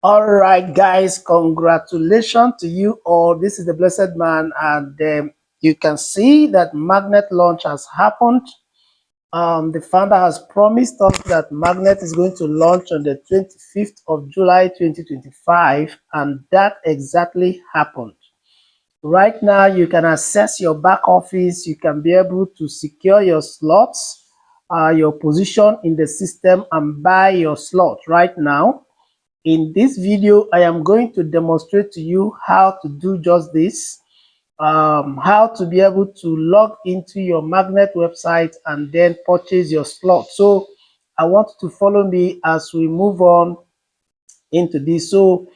All right, guys, congratulations to you all. This is the Blessed Man, and you can see that Magnet launch has happened. The founder has promised us that Magnet is going to launch on the 25th of July 2025, and that exactly happened. Right now, you can access your back office. You can be able to secure your slots, your position in the system, and buy your slot right now. In this video, I am going to demonstrate to you how to do just this, how to be able to log into your Magnet website and then purchase your slot. So I want you to follow me as we move on into this. So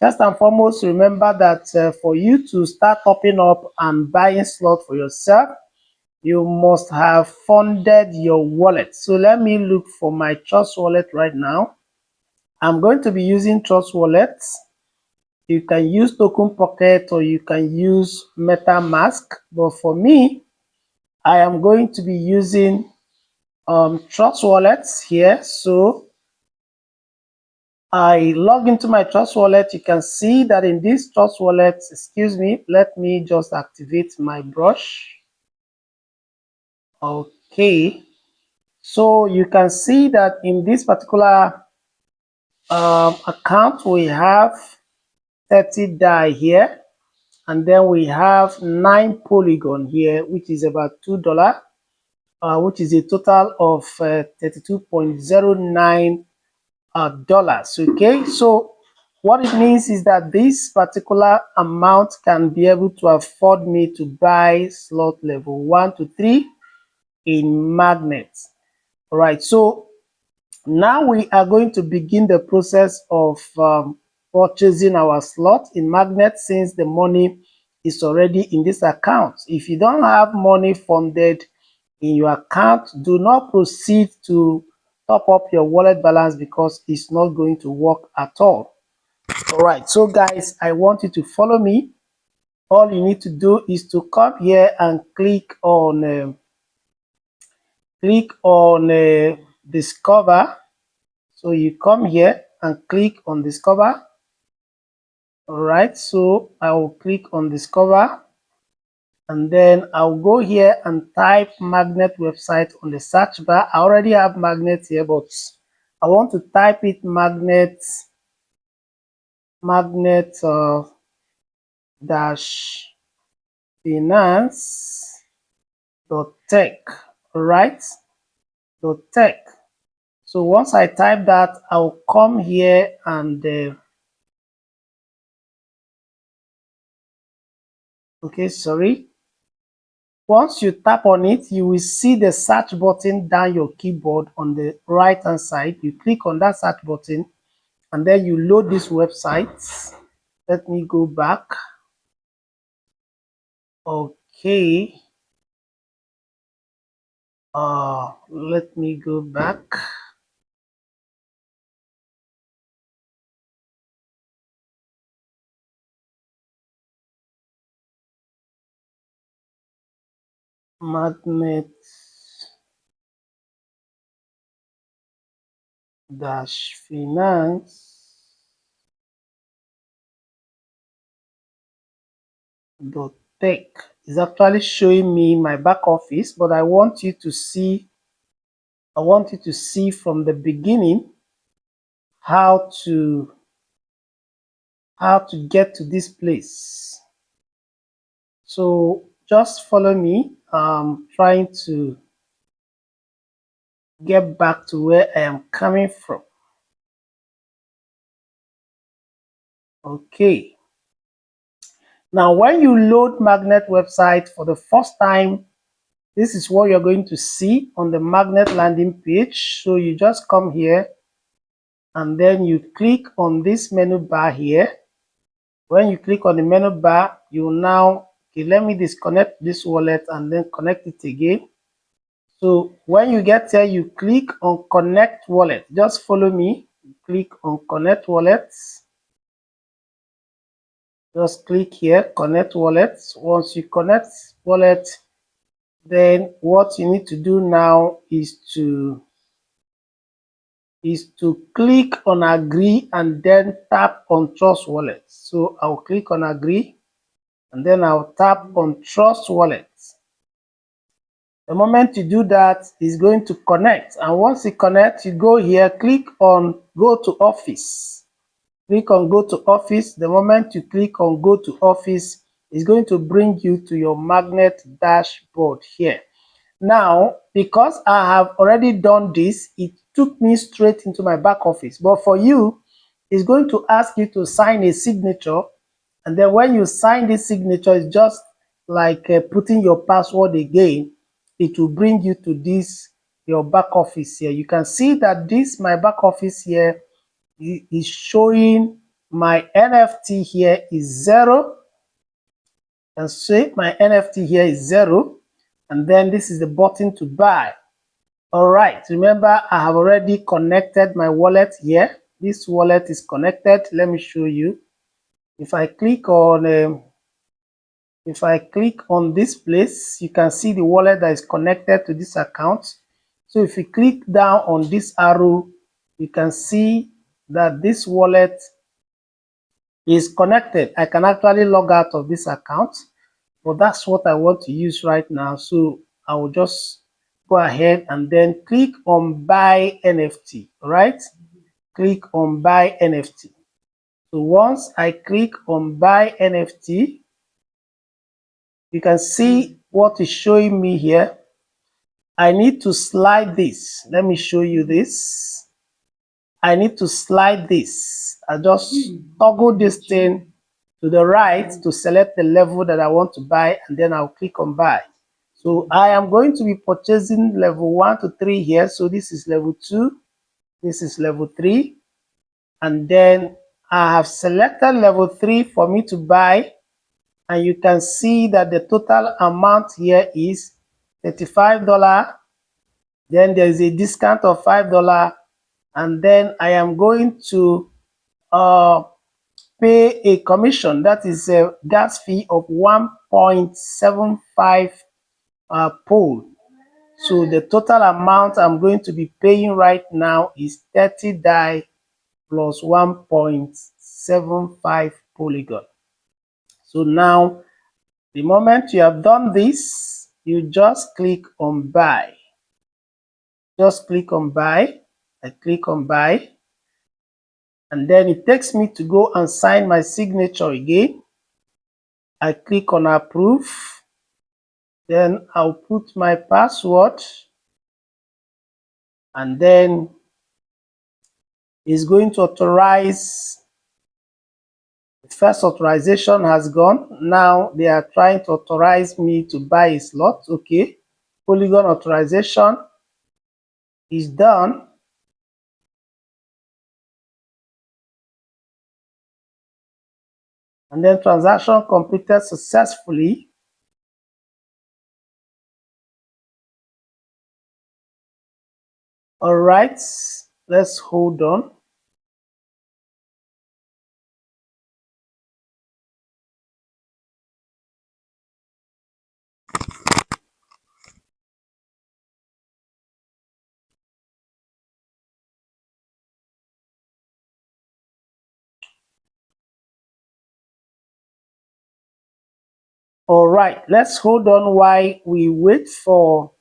first and foremost, remember that for you to start topping up and buying slot for yourself, you must have funded your wallet. So let me look for my Trust wallet right now. I'm going to be using Trust Wallet. You can use Token Pocket or you can use MetaMask. But for me, I am going to be using Trust Wallet here. So I log into my Trust Wallet. You can see that in this Trust Wallet, excuse me, let me just activate my brush. Okay. So you can see that in this particular account, we have 30 DAI here, and then we have 9 polygon here, which is about $2, which is a total of $32.09 dollars. Okay, so what it means is that this particular amount can be able to afford me to buy slot level 1 to 3 in Magnet. All right, so now we are going to begin the process of purchasing our slot in Magnet, since the money is already in this account. If you don't have money funded in your account, do not proceed to top up your wallet balance, because it's not going to work at all. All right, so guys, I want you to follow me. All you need to do is to come here and click on discover. So you come here and click on discover. All right, so I will click on discover, and then I'll go here and type Magnet website on the search bar. I already have Magnet here, but I want to type it magnet dash finance dot tech. All right, dot tech. So once I type that, I'll come here and okay, sorry. Once you tap on it, you will see the search button down your keyboard on the right hand side. You click on that search button, and then you load this website. Let me go back. Okay. Let me go back. Magnet dash finance dot tech is actually showing me my back office, but I want you to see from the beginning how to get to this place. So just follow me. I'm trying to get back to where I am coming from. Okay. Now, when you load Magnet website for the first time, this is what you're going to see on the Magnet landing page. So you just come here and then you click on this menu bar here. When you click on the menu bar, you now, okay, let me disconnect this wallet and then connect it again. So when you get here, you click on connect wallet. Just follow me. Click on connect wallets. Just click here, connect wallet. Once you connect wallet, then what you need to do now is to is to click on agree and then tap on trust wallet. So I'll click on agree and then I'll tap on trust wallet. The moment you do that, it's going to connect, and once it connects, you go here, click on go to office. Click on go to office. The moment you click on go to office, it's going to bring you to your magnet dashboard here. Now, because I have already done this, it took me straight into my back office. But for you, it's going to ask you to sign a signature. And then when you sign this signature, it's just like putting your password again. It will bring you to this, your back office here. You can see that this, my back office here, is showing my NFT here is 0. And see my NFT here is 0. And then this is the button to buy. All right, remember I have already connected my wallet here. This wallet is connected. Let me show you. If I click on this place, you can see the wallet that is connected to this account. So if you click down on this arrow, you can see that this wallet is connected. I can actually log out of this account, but that's what I want to use right now. So I will just go ahead and then click on buy NFT. All right, click on buy NFT. So once I click on buy NFT, you can see what is showing me here. I need to slide this. Let me show you this. I need to slide this. I just toggle this thing to the right to select the level that I want to buy, and then I'll click on buy. So I am going to be purchasing level 1 to 3 here. So this is level 2, this is level 3, and then I have selected level 3 for me to buy, and you can see that the total amount here is $35. Then there is a discount of $5, and then I am going to pay a commission, that is a gas fee of 1.75 pool. So the total amount I'm going to be paying right now is 30 DAI plus 1.75 polygon. So now, the moment you have done this, you just click on buy. Just click on buy. I click on buy. And then it takes me to go and sign my signature again. I click on approve. Then I'll put my password. And then it's going to authorize. The first authorization has gone. Now they are trying to authorize me to buy a slot. Okay. Polygon authorization is done. And then transaction completed successfully. All right, let's hold on. All right, let's hold on while we wait for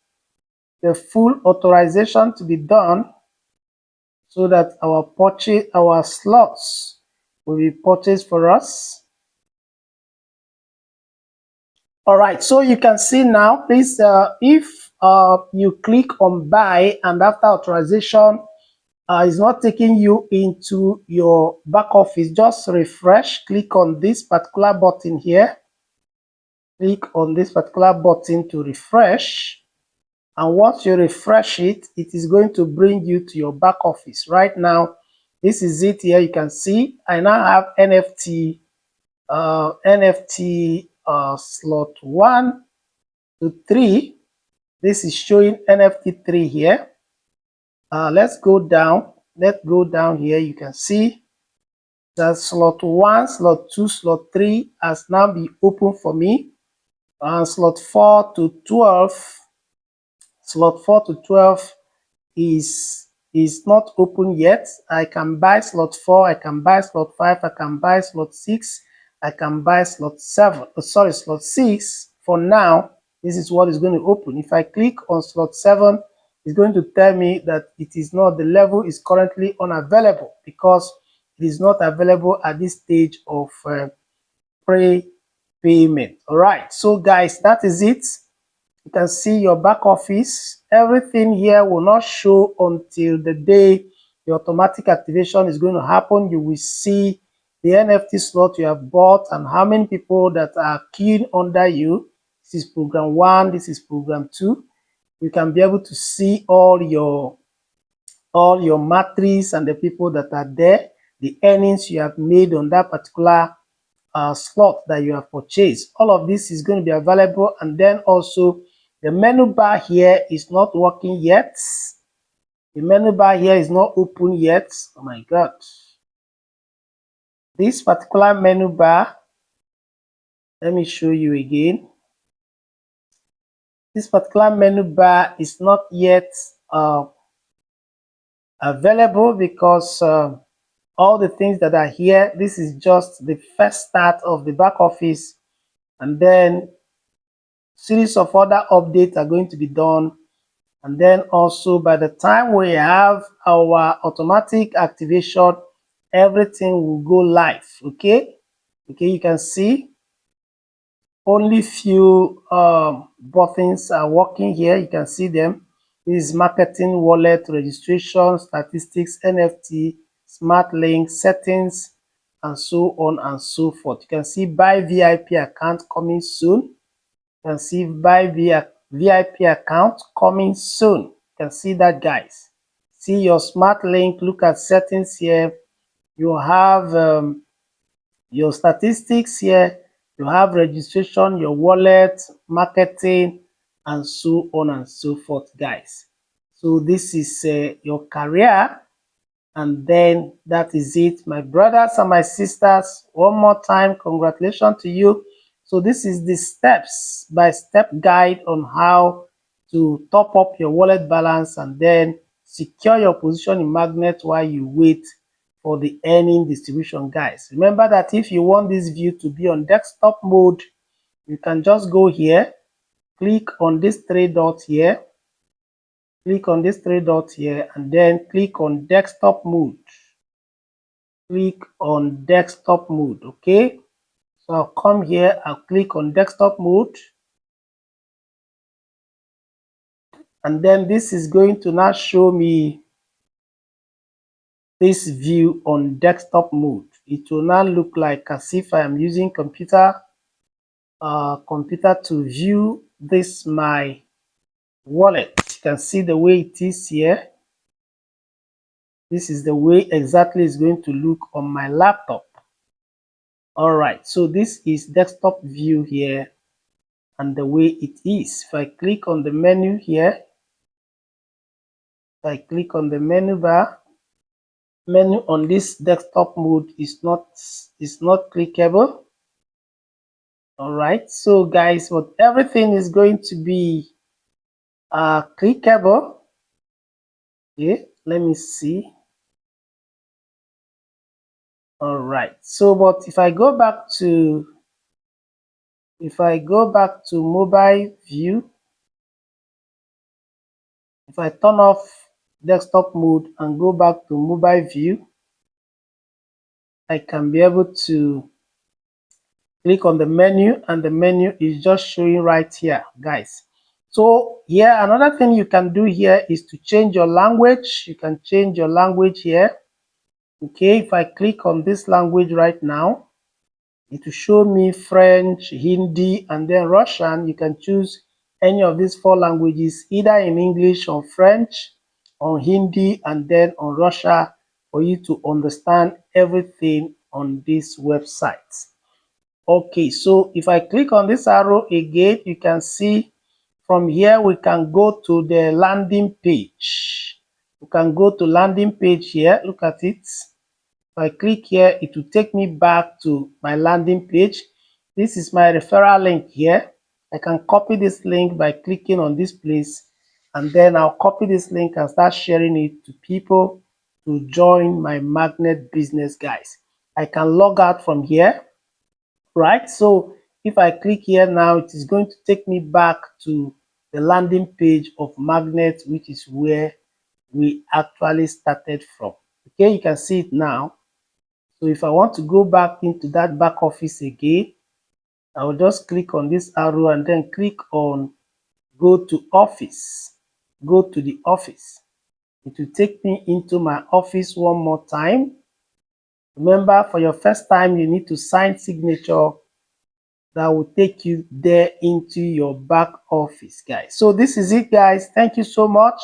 the full authorization to be done so that our slots will be purchased for us. All right, so you can see now, please, if you click on buy and after authorization is not taking you into your back office, just refresh, click on this particular button here. Click on this particular button to refresh. And once you refresh it, it is going to bring you to your back office. Right now, this is it here. You can see I now have NFT slot 1 to 3. This is showing NFT 3 here. Let's go down. Let's go down here. You can see that slot 1, slot 2, slot 3 has now been open for me. Slot 4 to 12. Slot 4 to 12 is is not open yet. I can buy slot 4, I can buy slot 5, I can buy slot 6, I can buy slot 7, slot 6. For now, this is what is going to open. If I click on slot 7, it's going to tell me that it is not, the level is currently unavailable because it is not available at this stage of pre-payment. All right, so guys, that is it. You can see your back office. Everything here will not show until the day the automatic activation is going to happen. You will see the NFT slot you have bought and how many people that are queuing under you. This is program 1, this is program 2. You can be able to see all your matrix and the people that are there, the earnings you have made on that particular slot that you have purchased. All of this is going to be available. And then also the menu bar here is not working yet. The menu bar here is not open yet. Oh my god, this particular menu bar, let me show you again. This particular menu bar is not yet available because all the things that are here, this is just the first start of the back office, and then series of other updates are going to be done. And then also by the time we have our automatic activation, everything will go live. Okay, you can see only few buttons are working here. You can see them. This is marketing, wallet, registration, statistics, NFT, smart link, settings, and so on and so forth. You can see buy VIP account coming soon. You can see buy VIP account coming soon. You can see that, guys. See your smart link. Look at settings here. You have your statistics here. You have registration, your wallet, marketing, and so on and so forth, guys. So this is your career, and then that is it. My brothers and my sisters, one more time, congratulations to you. So this is the steps by step guide on how to top up your wallet balance and then secure your position in Magnet while you wait for the earning distribution, guys. Remember that if you want this view to be on desktop mode, you can just go here, click on this three dots here, click on this three dots here, and then click on desktop mode. Click on desktop mode. Okay, so I'll come here, I'll click on desktop mode, and then this is going to now show me this view on desktop mode. It will now look like as if I am using computer to view this my wallet. You can see the way it is here. This is the way exactly it's going to look on my laptop. All right, so this is desktop view here and the way it is. If I click on the menu here, if I click on the menu bar, menu on this desktop mode is not clickable. All right, so guys, but everything is going to be clickable. Okay, let me see. All right, so but if I go back to mobile view, if I turn off desktop mode and go back to mobile view, I can be able to click on the menu, and the menu is just showing right here, guys. So here, another thing you can do here is to change your language. You can change your language here. Okay, if I click on this language right now, it will show me French, Hindi, and then Russian. You can choose any of these 4 languages, either in English or French or Hindi, and then on Russia, for you to understand everything on this website. Okay, so if I click on this arrow again, you can see from here we can go to the landing page. We can go to landing page here. Look at it. If I click here, it will take me back to my landing page. This is my referral link here. I can copy this link by clicking on this place and then I'll copy this link and start sharing it to people to join my magnet business, guys. I can log out from here, right? So if I click here now, it is going to take me back to the landing page of magnet, which is where we actually started from. Okay, you can see it now. So if I want to go back into that back office again, I will just click on this arrow and then click on go to office. Go to the office. It will take me into my office one more time. Remember, for your first time, you need to sign signature. That will take you there into your back office, guys. So this is it, guys. Thank you so much.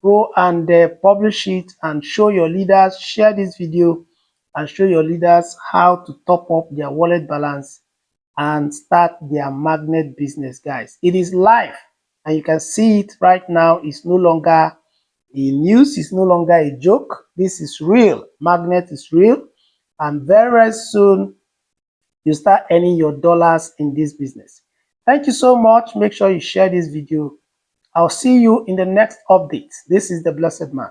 Go and publish it and show your leaders, share this video and show your leaders how to top up their wallet balance and start their magnet business, guys. It is live and you can see it right now. It's no longer a news, it's no longer a joke. This is real. Magnet is real, and very, very soon you start earning your dollars in this business. Thank you so much. Make sure you share this video. I'll see you in the next update. This is the Blessed Man.